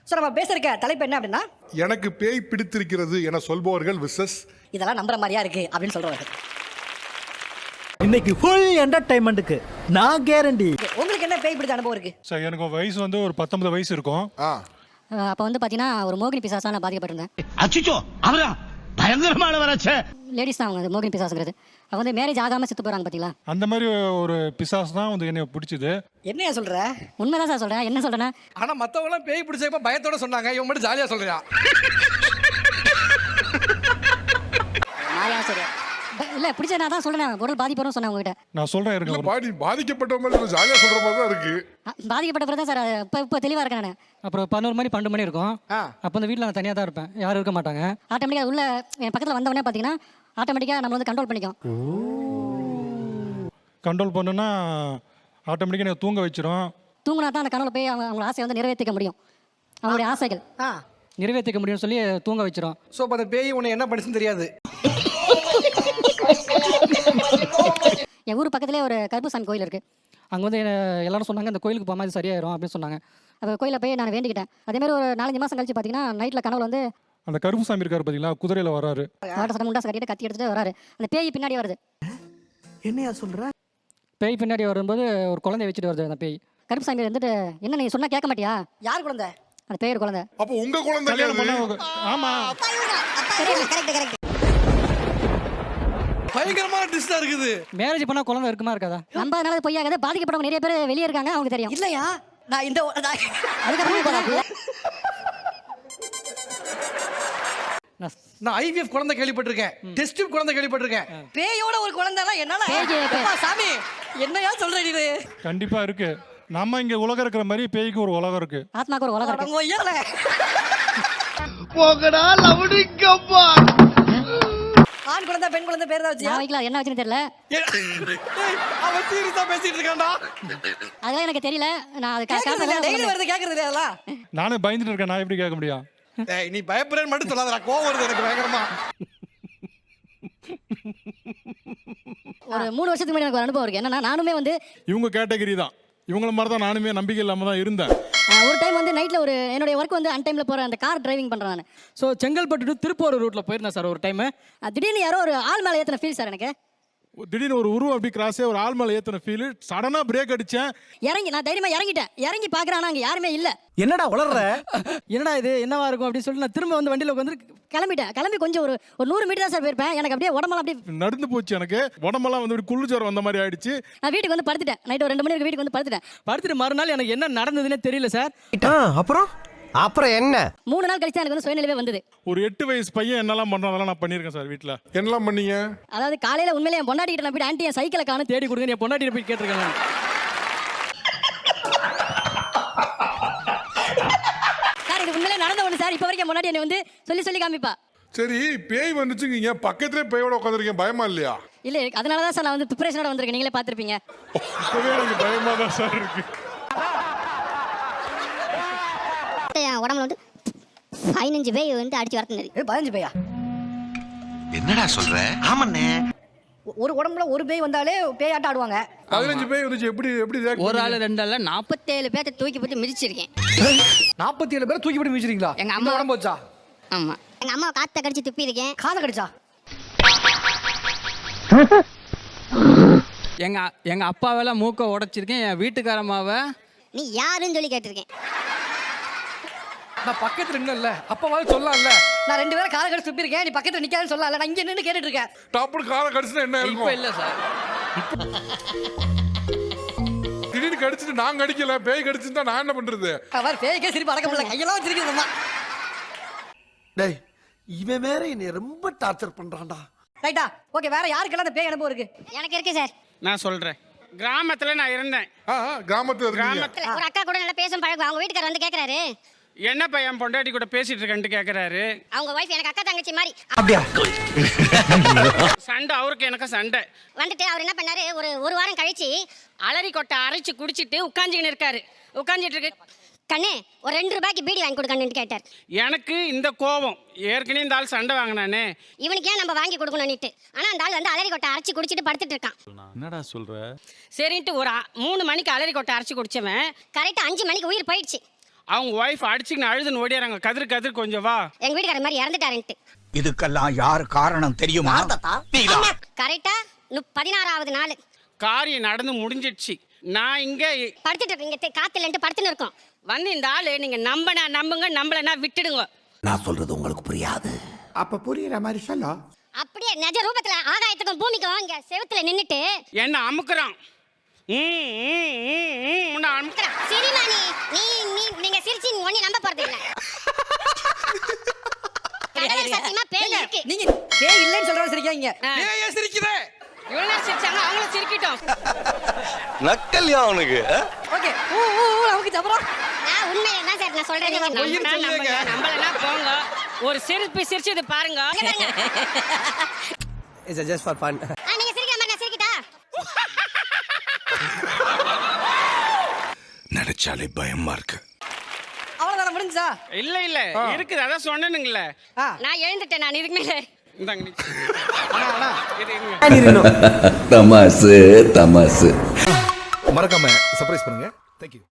So நம்ம பேசுறக்க தலைப்பு என்ன அப்படின்னா, எனக்கு பேய் பிடித்திருக்கிறது என சொல்பவர்கள் விசஸ் இதெல்லாம் நம்புற மாதிரியா இருக்கு அப்படின்னு சொல்றவங்க. இன்னைக்கு ஃபுல் என்டர்டைன்மெண்ட்டுக்கு நான் கேரண்டி. உங்களுக்கு என்ன பேய் பிடிச்ச அனுபவம் இருக்கு? சார் எனக்கு வயசு வந்து ஒரு 19 வயசு இருக்கும். அப்போ வந்து பார்த்தீங்கன்னா ஒரு மோகினி பிசாசா நான் பாதிக்கப்பட்டிருந்தேன். அச்சோ அவரா பயங்கரமான வராச்சே. லேடிஸ் தான் அவங்க மோகினி பிசாசுங்கிறது. அவங்க வந்து மேரேஜ் ஆகாம செத்து போறாங்க பாத்தீங்களா? அந்த மாதிரி ஒரு பிசாஸ் தான் வந்து என்னை பிடிச்சது. என்னையா சொல்ற? உண்மைதான் சார் சொல்றேன். என்ன சொல்றேன்னா, ஆனா மத்தவங்க எல்லாம் பேய் பிடிச்சப்ப பயத்தோட சொன்னாங்க, இவன் மட்டும் ஜாலியா சொல்றியா? மாறியா சரி இல்ல பிடிச்ச நான் தான் சொல்றேன். உடல் பாதிப்படும் சொன்னேன் உங்ககிட்ட. நான் சொல்றேன் இருங்க. பாதிக்கப்பட்டவங்க ஜாலியா சொல்ற மாதிரி தான் இருக்கு. பாதிக்கப்பட்ட பிறகு தான் சார் இப்போ தெளிவா இருக்கேன் நான். அப்புறம் 11 மணி 12 மணி இருக்கும். அப்போ அந்த வீட்டில் நான் தனியாக தான் இருப்பேன், யாரும் இருக்க மாட்டாங்க. ஆட்டோமேட்டிக்காக உள்ள என் பக்கத்தில் வந்தவொடனே பார்த்தீங்கன்னா ஆட்டோமேட்டிக்காக நம்ம வந்து கண்ட்ரோல் பண்ணிக்கும். கண்ட்ரோல் பண்ணுன்னா ஆட்டோமேட்டிக்காக எனக்கு தூங்க வச்சிரும். தூங்கினா தான் அந்த கனவுல போய் அவங்க ஆசையை வந்து நிறைவேற்றிக்க முடியும். அவங்களுடைய ஆசைகள் நிறைவேற்றிக்க முடியும்னு சொல்லி தூங்க வச்சிரும். சோ அப்ப அந்த பேய் உன்னை என்ன பண்ணுச்சுன்னு தெரியாது. என் ஊர் பக்கத்துலேயே ஒரு கருப்புசாமி கோயில் இருக்கு. அங்கே வந்து எல்லாரும் சொன்னாங்க இந்த கோயிலுக்கு போகாமல் இது சரியாயிரும் அப்படின்னு சொன்னாங்க. அப்போ கோயிலில் போய் நான் வேண்டிக்கிட்டேன். அதேமாதிரி ஒரு 4-5 மாதம் கழிச்சு பார்த்தீங்கன்னா நைட்டில் கனவுல வந்து அந்த கருப்பு சாமி இருக்காரு பார்த்தீங்களா, குதிரையில் வராரு. வாட்ட சட்டம் முண்டாசை கட்டிட்டு கத்தி எடுத்துட்டு வராரு. அந்த பேய் பின்னாடி வருது. என்னையா சொல்ற? பேய் பின்னாடி வரும்போது ஒரு குழந்தைய வச்சுட்டு வருது அந்த பேய். கருப்புசாமி வந்துட்டு என்ன நீ சொன்னா கேட்க மாட்டியா? யார் குழந்தை? அந்த பேர் குழந்தை. அப்போ உங்க குழந்தை கல்யாணம் பண்ண ஆமா. பயங்கரமான டிஸ்டா இருக்குது. மேரேஜ் பண்ணா குழந்தை இருக்குமா இருக்காதா? நம்ம அதனால பொய்யாகாது. பாதிக்கப்பட்டவங்க நிறைய பேர் வெளியே இருக்காங்க, அவங்க தெரியும். இல்லையா, நான் இந்த நான் ஐவிஎஃப் குழந்தை கேள்விப்பட்டிருக்கேன், டெஸ்ட் டியூப் குழந்தை கேள்விப்பட்டிருக்கேன். பேயோட ஒரு குழந்தைலாம் என்னால சாமி என்னையா சொல்ற நீ? கண்டிப்பா இருக்கு. நம்ம இங்க உலகம் இருக்கிற மாதிரி பேய்க்கு ஒரு உலகம் இருக்கு. ஆத்மாக்கு ஒரு உலகம் இருக்கு. போகடா லவுடிங்கப்பா. ஆண் குழந்தை பெண் குழந்தை பேர் தான் வச்சு நான் வைக்கலாம், என்ன வச்சுன்னு தெரியல. அவன் சீரியஸா பேசிட்டு இருக்கான்டா. அதெல்லாம் எனக்கு தெரியல. நான் அது டெய்லி வருது கேக்குறது இல்லையா அதெல்லாம்? நானே பயந்துட்டு இருக்கேன், நான் எப்படி கேட்க முடியும்? ஏய் நீ பயப்படுறேன்னு மட்டும் சொல்லாதடா, கோவம் வருது எனக்கு பயங்கரமா. ஒரு 3 வருஷத்துக்கு முன்னாடி எனக்கு ஒரு அனுபவம் இருக்கு. என்னன்னா நானுமே வந்து இவங்க கேட்டகரி தான், இவங்கள மாதிரி தான் நானுமே நம்பிக்கை இல்லாம தான் இருந்தேன். ஒரு டைம் வந்து நைட்ல ஒரு என்னுடைய ஒர்க் வந்து அன் டைம்ல போறேன். அந்த கார் டிரைவிங் பண்றேன் நான். ஸோ செங்கல்பட்டு to திருப்பூர் ரூட்ல போயிருந்தேன் சார் ஒரு டைம். திடீர்னு யாரோ ஒரு ஆள் மேலே ஏற்றின ஃபீல் சார் எனக்கு. திடீர்னு ஒரு உருவம் அப்படி கிராஸே ஒரு ஆள் மேலே ஏற்றின ஃபீல். சடனா பிரேக் அடிச்சேன். நான் தைரியமா இறங்கிட்டேன். இறங்கி பார்க்குறேன், ஆனால் அங்கே யாருமே இல்லை. என்னடா உளர்ற? என்னடா இது என்னவா இருக்கும் அப்படின்னு சொல்லிட்டு நான் திரும்ப வந்து வண்டியில் உட்காந்து கிளம்பி கொஞ்சம் ஒரு 100 மீட்டர் தான் சார் போயிருப்பேன். எனக்கு அப்படியே உடம்பெல்லாம் அப்படியே நடந்து போச்சு. எனக்கு உடம்பெல்லாம் வந்து இப்படி குளிர்ஜரம் வந்த மாதிரி ஆயிடுச்சு. நான் வீட்டுக்கு வந்து படுத்துட்டேன். நைட் ஒரு 2 மணிக்கு வீட்டுக்கு வந்து படுத்துட்டு மறுநாள் எனக்கு என்ன நடந்ததுன்னே தெரியல சார். அப்புறம் என்ன? 3 நாள் கழிச்சு எனக்கு வந்து சுயநிலைவே வந்தது. ஒரு 8 வயசு பையன் என்னெல்லாம் பண்றான் அதெல்லாம் நான் பண்ணியிருக்கேன் சார் வீட்டில். என்னெல்லாம் பண்ணீங்க? அதாவது காலையில உண்மையிலே என் பொண்டாட்டிக்கிட்ட நான் போய் ஆண்டி என் சைக்கிளை காணும் தேடி கொடுங்க, என் பொண்டாட்டியை போய் கேட்டிருக்கேன். சார் இது உண்மையிலே நடந்த ஒன்று சார். இப்போ வரைக்கும் பொண்டாட்டி என்னை வந்து சொல்லி காமிப்பா. சரி, பேய் வந்துச்சுங்க, பக்கத்திலே பேயோட உட்காந்துருக்கீங்க, பயமா இல்லையா? இல்லை, அதனால தான் சார் நான் வந்து ப்ரிப்பரேஷனோட வந்திருக்கேன். நீங்களே பார்த்துருப்பீங்க. எனக்கு பயமா தான் சார் இருக்கு. என் உடம்புல வந்து 15 பேய் வந்து அடிச்சு வரத்துனது. 15 பேயா? என்னடா சொல்ற? ஆமாண்ணே. ஒரு உடம்புல ஒரு பேய் வந்தாலே பேயாட்டம் ஆடுவாங்க. 15 பேய் வந்துச்சு, எப்படி ஒரு ஆள் 2 ஆள் 47 பேர்த்த தூக்கி போட்டு மிதிச்சிருக்கேன். 47 பேர் தூக்கி போட்டு மிதிச்சிருக்கீங்களா? எங்க அம்மா உடம்பு வச்சா? ஆமா, எங்க அம்மா காத்த கடிச்சு துப்பி இருக்கேன். காதை கடிச்சா? எங்க அப்பாவெல்லாம் மூக்க உடைச்சிருக்கேன். என் வீட்டுக்காரம்மாவை நீ யாருன்னு சொல்லி கேட்டிருக்கேன். நான் பக்கத்துல நின்னல, அப்பவாவது சொல்லலாம்ல. நான் 2 பேரும் காதை கடிச்சு துப்பி இருக்கேன், நீ பக்கத்துல நிக்காதன்னு சொல்லல. நான் இங்க நின்னு கேட்டுட்டு இருக்கேன். டாப்னு காலை கடிச்சுனா என்ன இப்போ இருக்கும்? இல்லை சார். திடீர்னு கடிச்சிட்டு நான் கடிக்கல, பேய் கடிச்சுட்டா நான் என்ன பண்றது? அவர் பேய்க்கே சிரிப்பு அடக்க முடியல, கையெல்லாம் வச்சிருக்கீங்க. டேய், இவன் வேற என்னை ரொம்ப டார்ச்சர் பண்றான்டா. ரைட்டா, ஓகே. வேற யாருக்கெல்லாம் அந்த பேய் அனுபவம் இருக்கு? எனக்கு இருக்கு சார். நான் சொல்றேன். கிராமத்துல நான் இருந்தேன். கிராமத்துல இருக்கீங்க. ஒரு அக்கா கூட நல்லா பேசும் பழக்கம். அவங்க வீட்டுக்காரர் வந்து கேக்குறாரு, என்ன பையன் பொண்டாட்டி கூட பேசிட்டு இருக்கேன்னு கேக்குறாரு. அவங்க வைஃப் எனக்கு அக்கா தங்கச்சி மாதிரி. சண்டை, அவருக்கு எனக்கு சண்டை வந்துட்டு அவர் என்ன பண்ணாரு, ஒரு வாரம் கழிச்சு அலறி கொட்டை அரைச்சு குடிச்சிட்டு உட்காந்துக்கின்னு இருக்காரு. உட்காந்துட்டு இருக்கு. கண்ணு ஒரு 2 ரூபாய்க்கு பீடி வாங்கி கொடுக்கணும்னு கேட்டார். எனக்கு இந்த கோபம், ஏற்கனவே இந்த ஆள் சண்டை வாங்கினானே, இவனுக்கு ஏன் நம்ம வாங்கி கொடுக்கணும்னுட்டு. ஆனா அந்த ஆள் வந்து அலறி கொட்டை அரைச்சு குடிச்சிட்டு படுத்துட்டு இருக்கான். என்னடா சொல்ற? சரின்ட்டு ஒரு 3 மணிக்கு அலறி கொட்டை அரைச்சு குடிச்சவன் கரெக்டா 5 மணிக்கு உயிர் போயிடுச்சு. அவங்க ஒய்ஃப் அடிச்சுக்கின்னு அழுதுன்னு ஓடிறாங்க, கதிர் கதிர் கொஞ்சம் வா. எங்க வீட்டுக்காரர் மாதிரி இறந்துட்டாருன்ட்டு. இதுக்கெல்லாம் யார் காரணம் தெரியுமா? கரெக்டா 16வது நாள் காரியம் நடந்து முடிஞ்சிடுச்சு. நான் இங்க படுத்துட்டு இருக்கோம், இங்க காத்துல படுத்துன்னு இருக்கோம். வந்து இந்த ஆளு நீங்க நம்புங்க, நம்பலன்னா விட்டுடுங்க. நான் சொல்றது உங்களுக்கு புரியாது. அப்ப புரியுற மாதிரி சொல்ல. அப்படியே நிஜ ரூபத்துல ஆகாயத்துக்கும் பூமிக்கும் இங்க செவுத்துல நின்னுட்டு என்ன அமுக்குறான். சரிமா நீங்க சிரிச்சு ஒண்ணு நம்ப போறது இல்ல. கடவுள் சத்தியமா பேய் இருக்கு. நீங்க பேய் இல்லைன்னு சொல்றவங்க சிரிக்காதீங்க. ஏன் சிரிக்கிறே? இவ்வளவு நேரம் சிரிச்சாங்க, அவங்களும் சிரிக்கிட்டோம். நக்கல்யா அவனுக்கு. ஓகே நமக்கு அப்புறம் நான் உண்மையை தான் சார் நான் சொல்றேன். நீங்க நம்பலன்னா போங்க. ஒரு சிரிச்சது பாருங்க. It's just for fun. நீங்க சிரிக்கிற மாதிரி நான் சிரிக்கிட்டா? நினைச்சாலே பயமா இருக்கு. அவ்வளவுதான முடிஞ்சா? இல்ல இல்ல இருக்குது, அதான் சொன்னேனுங்கள. நான் எழுந்துட்டேன், நான் இதுக்கு மேல இந்தாங்க தமாசு தமாசு. மறக்காம சர்ப்ரைஸ் பண்ணுங்க. தேங்க்யூ.